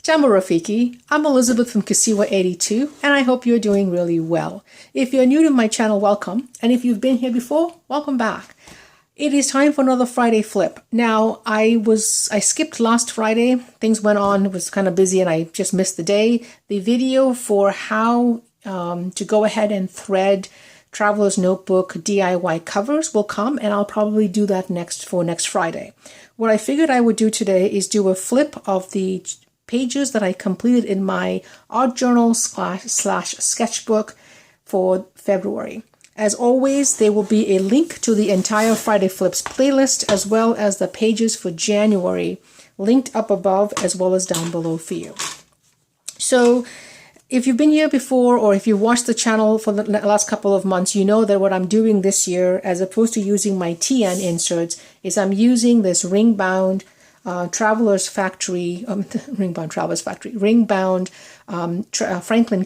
Jambo Rafiki, I'm Elizabeth from Kisiwa82, and I hope you're doing really well. If you're new to my channel, welcome, and if you've been here before, welcome back. It is time for another Friday flip. Now, I skipped last Friday. Things went on, it was kind of busy, and I just missed the day. The video for how to go ahead and thread Traveler's Notebook DIY covers will come, and I'll probably do that next Friday. What I figured I would do today is do a flip of the pages that I completed in my art journal slash sketchbook for February. As always, there will be a link to the entire Friday Flips playlist, as well as the pages for January, linked up above as well as down below for you. So if you've been here before, or if you watched the channel for the last couple of months, you know that what I'm doing this year, as opposed to using my TN inserts, is I'm using this ring-bound Franklin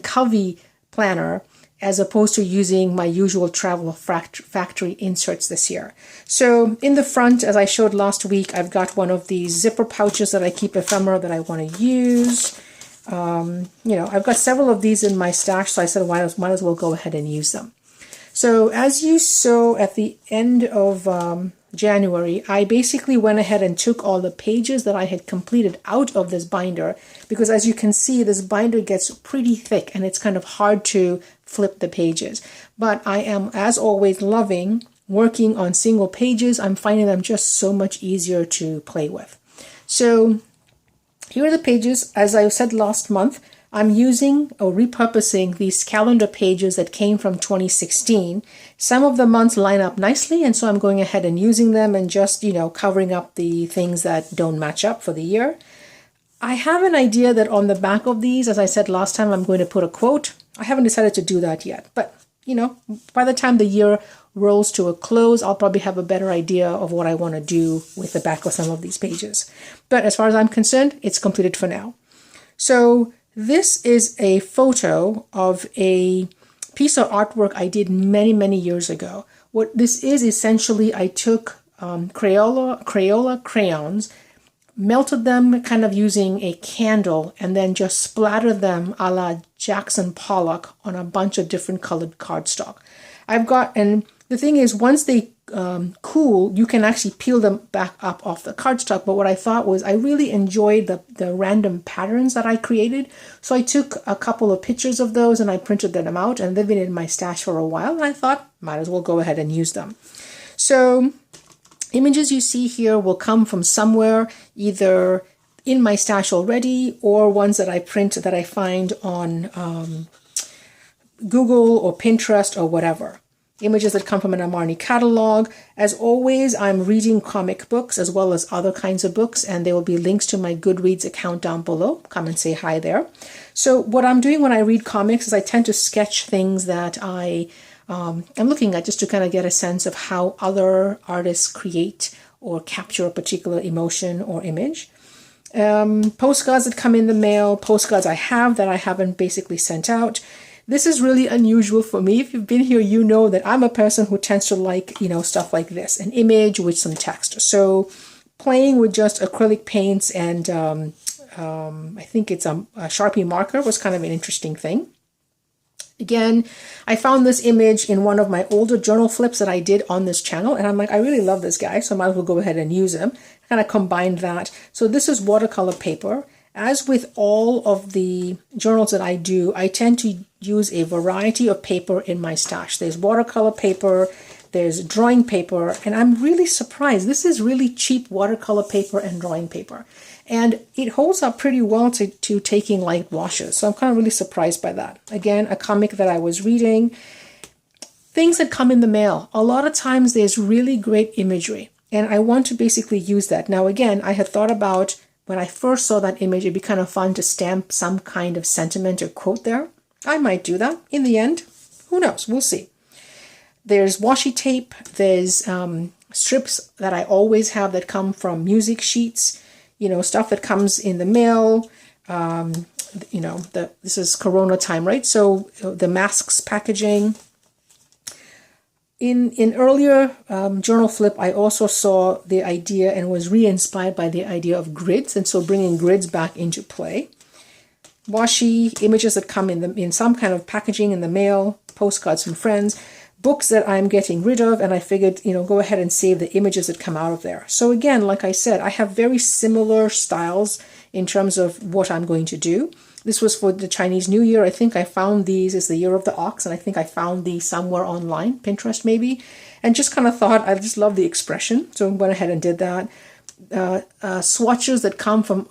Covey planner, as opposed to using my usual Traveler Factory inserts this year. So in the front, as I showed last week, I've got one of these zipper pouches that I keep ephemera that I want to use. I've got several of these in my stash, so I said, might as well go ahead and use them. So as you saw at the end of January, I basically went ahead and took all the pages that I had completed out of this binder, because as you can see, this binder gets pretty thick and it's kind of hard to flip the pages. But I am, as always, loving working on single pages. I'm finding them just so much easier to play with. So here are the pages. As I said last month, I'm using or repurposing these calendar pages that came from 2016. Some of the months line up nicely, and so I'm going ahead and using them and just, covering up the things that don't match up for the year. I have an idea that on the back of these, as I said last time, I'm going to put a quote. I haven't decided to do that yet, but, by the time the year rolls to a close, I'll probably have a better idea of what I want to do with the back of some of these pages. But as far as I'm concerned, it's completed for now. So this is a photo of a piece of artwork I did many, many years ago. What this is essentially, I took Crayola crayons, melted them kind of using a candle, and then just splattered them a la Jackson Pollock on a bunch of different colored cardstock. And the thing is, once they cool, you can actually peel them back up off the cardstock. But what I thought was, I really enjoyed the random patterns that I created. So I took a couple of pictures of those and I printed them out, and they've been in my stash for a while. And I thought, might as well go ahead and use them. So images you see here will come from somewhere, either in my stash already or ones that I print that I find on Google or Pinterest or whatever. Images that come from an Armani catalog. As always, I'm reading comic books as well as other kinds of books, and there will be links to my Goodreads account down below. Come and say hi there. So what I'm doing when I read comics is I tend to sketch things that I'm looking at, just to kind of get a sense of how other artists create or capture a particular emotion or image. Postcards that come in the mail, postcards I have that I haven't basically sent out. This is really unusual for me. If you've been here, you know that I'm a person who tends to like, stuff like this, an image with some text. So playing with just acrylic paints and I think it's a Sharpie marker was kind of an interesting thing. Again, I found this image in one of my older journal flips that I did on this channel, and I'm like, I really love this guy, so I might as well go ahead and use him. I kind of combined that. So this is watercolor paper. As with all of the journals that I do, I tend to use a variety of paper in my stash. There's watercolor paper, there's drawing paper, and I'm really surprised. This is really cheap watercolor paper and drawing paper. And it holds up pretty well to taking light washes. So I'm kind of really surprised by that. Again, a comic that I was reading. Things that come in the mail. A lot of times there's really great imagery, and I want to basically use that. Now, again, I had thought about, when I first saw that image, it'd be kind of fun to stamp some kind of sentiment or quote there. I might do that. In the end, who knows? We'll see. There's washi tape. There's strips that I always have that come from music sheets, stuff that comes in the mail. This is Corona time, right? So the masks packaging. In earlier journal flip, I also saw the idea and was re-inspired by the idea of grids, and so bringing grids back into play. washi, images that come in some kind of packaging in the mail, postcards from friends, books that I'm getting rid of, and I figured, go ahead and save the images that come out of there. So again, like I said, I have very similar styles in terms of what I'm going to do. This was for the Chinese New Year. I think I found these as the Year of the Ox, and I think I found these somewhere online, Pinterest maybe, and just kind of thought, I just love the expression, so I went ahead and did that. Swatches that come from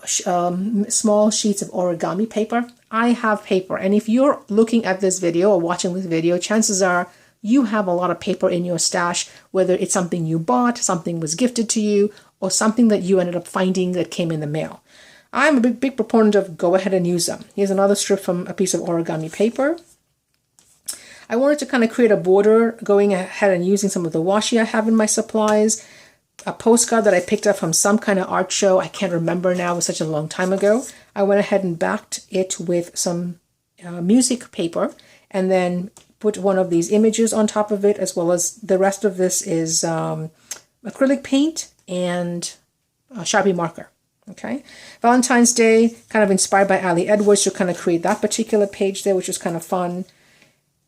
small sheets of origami paper. I have paper, and if you're looking at this video or watching this video, chances are you have a lot of paper in your stash, whether it's something you bought, something was gifted to you, or something that you ended up finding that came in the mail. I'm a big proponent of go ahead and use them. Here's another strip from a piece of origami paper. I wanted to kind of create a border, going ahead and using some of the washi I have in my supplies. A postcard that I picked up from some kind of art show. I can't remember now, it was such a long time ago. I went ahead and backed it with some music paper, and then put one of these images on top of it, as well as the rest of this is acrylic paint and Sharpie marker. Okay, Valentine's Day, kind of inspired by Ali Edwards to kind of create that particular page there, which was kind of fun.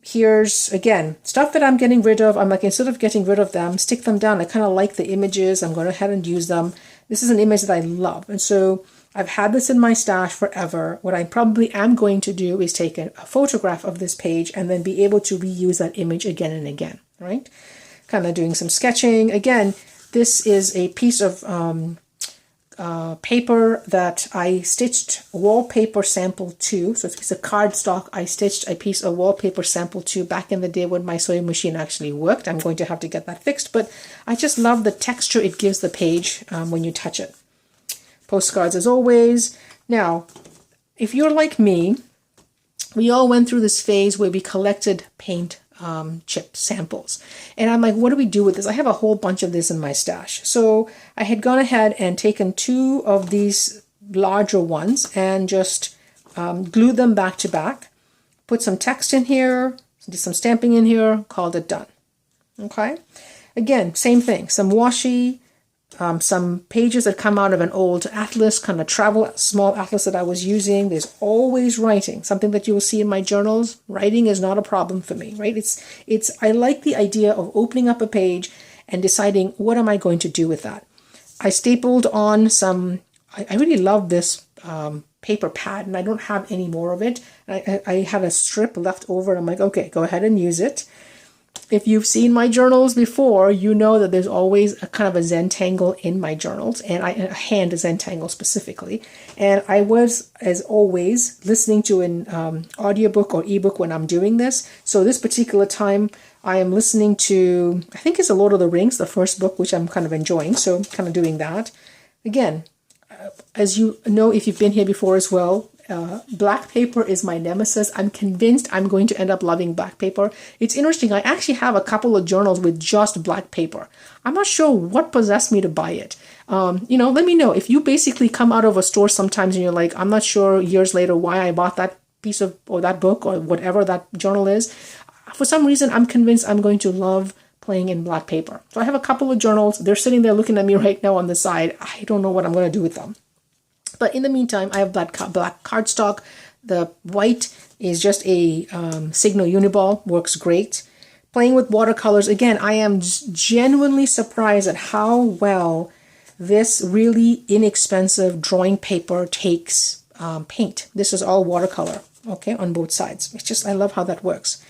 Here's, again, stuff that I'm getting rid of. I'm like, instead of getting rid of them, stick them down. I kind of like the images. I'm going ahead and use them. This is an image that I love. And so I've had this in my stash forever. What I probably am going to do is take a photograph of this page and then be able to reuse that image again and again, right? Kind of doing some sketching. Again, this is a piece of paper that I stitched wallpaper sample to. So it's a piece of cardstock. I stitched a piece of wallpaper sample to back in the day when my sewing machine actually worked. I'm going to have to get that fixed, but I just love the texture it gives the page when you touch it. Postcards as always. Now, if you're like me, we all went through this phase where we collected paint chip samples. And I'm like, what do we do with this? I have a whole bunch of this in my stash. So I had gone ahead and taken 2 of these larger ones and just glued them back to back, put some text in here, did some stamping in here, called it done. Okay. Again, same thing, some washi, some pages that come out of an old atlas, kind of travel small atlas that I was using. There's always writing, something that you will see in my journals. Writing is not a problem for me, right? I like the idea of opening up a page and deciding, what am I going to do with that? I stapled on some, I really love this paper pad, and I don't have any more of it. I had a strip left over, and I'm like, okay, go ahead and use it. If you've seen my journals before, you know that there's always a kind of a Zentangle in my journals, and a hand Zentangle specifically. And I was, as always, listening to an audiobook or ebook when I'm doing this. So this particular time, I am listening to, I think it's The Lord of the Rings, the first book, which I'm kind of enjoying. So kind of doing that. Again, as you know, if you've been here before as well, black paper is my nemesis. I'm convinced I'm going to end up loving black paper. It's interesting. I actually have a couple of journals with just black paper. I'm not sure what possessed me to buy it. Let me know if you basically come out of a store sometimes and you're like, I'm not sure years later why I bought that piece of, or that book or whatever that journal is. For some reason, I'm convinced I'm going to love playing in black paper. So I have a couple of journals. They're sitting there looking at me right now on the side. I don't know what I'm going to do with them. But in the meantime, I have black cardstock. The white is just a Signal Uniball, works great. Playing with watercolors, again, I am genuinely surprised at how well this really inexpensive drawing paper takes paint. This is all watercolor, okay, on both sides. It's just, I love how that works.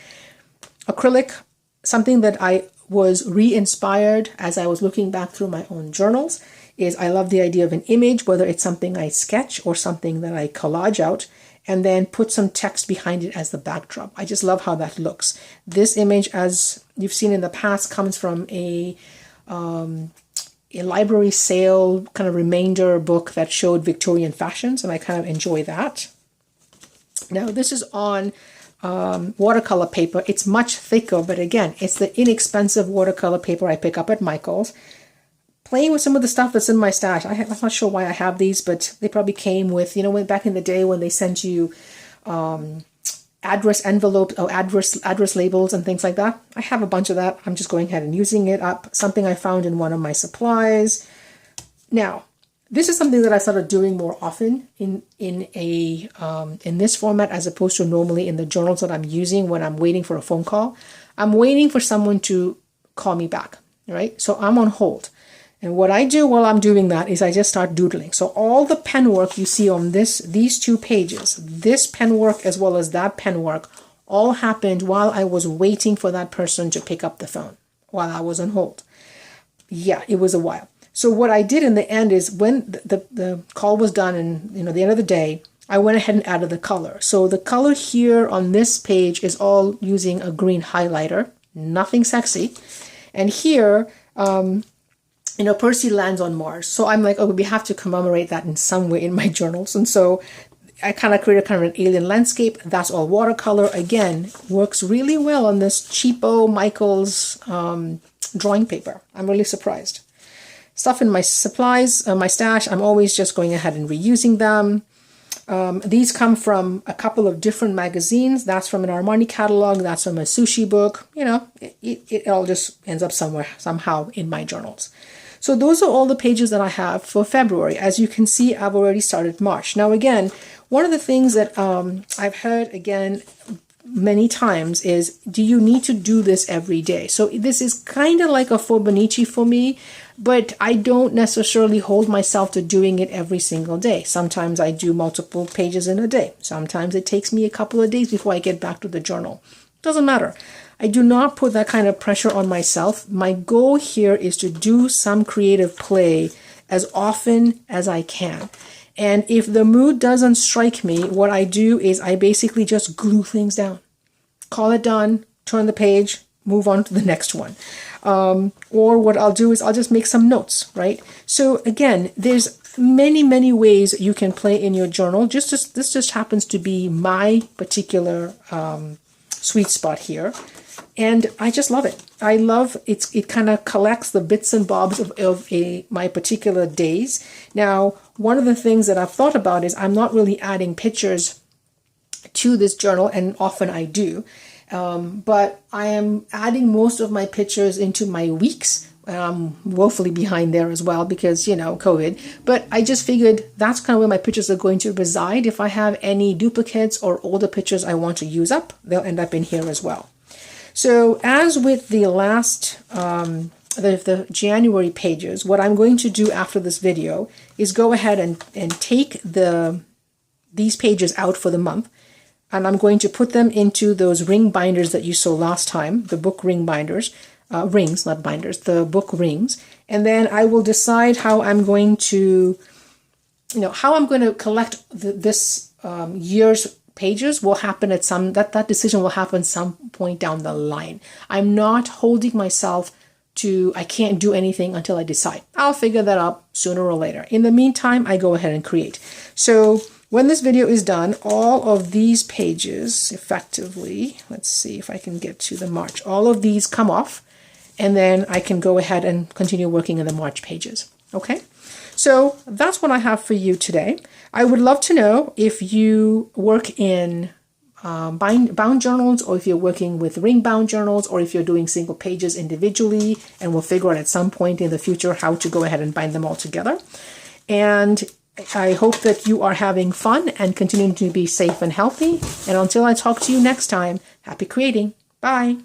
Acrylic, something that I was re-inspired as I was looking back through my own journals, is I love the idea of an image, whether it's something I sketch or something that I collage out, and then put some text behind it as the backdrop. I just love how that looks. This image, as you've seen in the past, comes from a library sale kind of remainder book that showed Victorian fashions, and I kind of enjoy that. Now this is on watercolor paper. It's much thicker, but again, it's the inexpensive watercolor paper I pick up at Michael's. Playing with some of the stuff that's in my stash. I'm not sure why I have these, but they probably came with, when back in the day when they sent you address envelopes or address labels and things like that. I have a bunch of that. I'm just going ahead and using it up. Something I found in one of my supplies. Now, This is something that I started doing more often in this format, as opposed to normally in the journals that I'm using when I'm waiting for a phone call. I'm waiting for someone to call me back, right? So I'm on hold. And what I do while I'm doing that is I just start doodling. So all the pen work you see on these 2 pages, this pen work as well as that pen work, all happened while I was waiting for that person to pick up the phone, while I was on hold. Yeah, it was a while. So what I did in the end is when the call was done and, the end of the day, I went ahead and added the color. So the color here on this page is all using a green highlighter, nothing sexy. And here, Percy lands on Mars. So I'm like, oh, we have to commemorate that in some way in my journals. And so I kind of created kind of an alien landscape. That's all watercolor. Again, works really well on this cheapo Michaels drawing paper. I'm really surprised. Stuff in my supplies, my stash, I'm always just going ahead and reusing them. These come from a couple of different magazines. That's from an Armani catalog. That's from a sushi book. It all just ends up somehow in my journals. So those are all the pages that I have for February. As you can see, I've already started March. Now, again, one of the things that I've heard again many times is, do you need to do this every day? So this is kind of like a Fibonacci for me, but I don't necessarily hold myself to doing it every single day. Sometimes I do multiple pages in a day. Sometimes it takes me a couple of days before I get back to the journal. Doesn't matter. I do not put that kind of pressure on myself. My goal here is to do some creative play as often as I can. And if the mood doesn't strike me, what I do is I basically just glue things down. Call it done, turn the page, move on to the next one. Or what I'll do is I'll just make some notes, right? So again, there's many ways you can play in your journal. This just happens to be my particular sweet spot here. And I just love it. I love it. It kind of collects the bits and bobs of my particular days. Now, one of the things that I've thought about is I'm not really adding pictures to this journal, and often I do. But I am adding most of my pictures into my weeks. I'm woefully behind there as well because, COVID. But I just figured that's kind of where my pictures are going to reside. If I have any duplicates or older pictures I want to use up, they'll end up in here as well. So as with the last, the January pages, what I'm going to do after this video is go ahead and take these pages out for the month. And I'm going to put them into those ring binders that you saw last time, the book ring binders, rings, not binders, the book rings. And then I will decide how I'm going to, collect this year's pages will happen at that decision will happen some point down the line. I'm not holding myself to, I can't do anything until I decide. I'll figure that out sooner or later. In the meantime, I go ahead and create. So when this video is done, all of these pages effectively, let's see if I can get to the March, all of these come off, and then I can go ahead and continue working in the March pages. Okay, so that's what I have for you today. I would love to know if you work in bound journals, or if you're working with ring bound journals, or if you're doing single pages individually, and we'll figure out at some point in the future how to go ahead and bind them all together. And I hope that you are having fun and continuing to be safe and healthy. And until I talk to you next time, happy creating. Bye.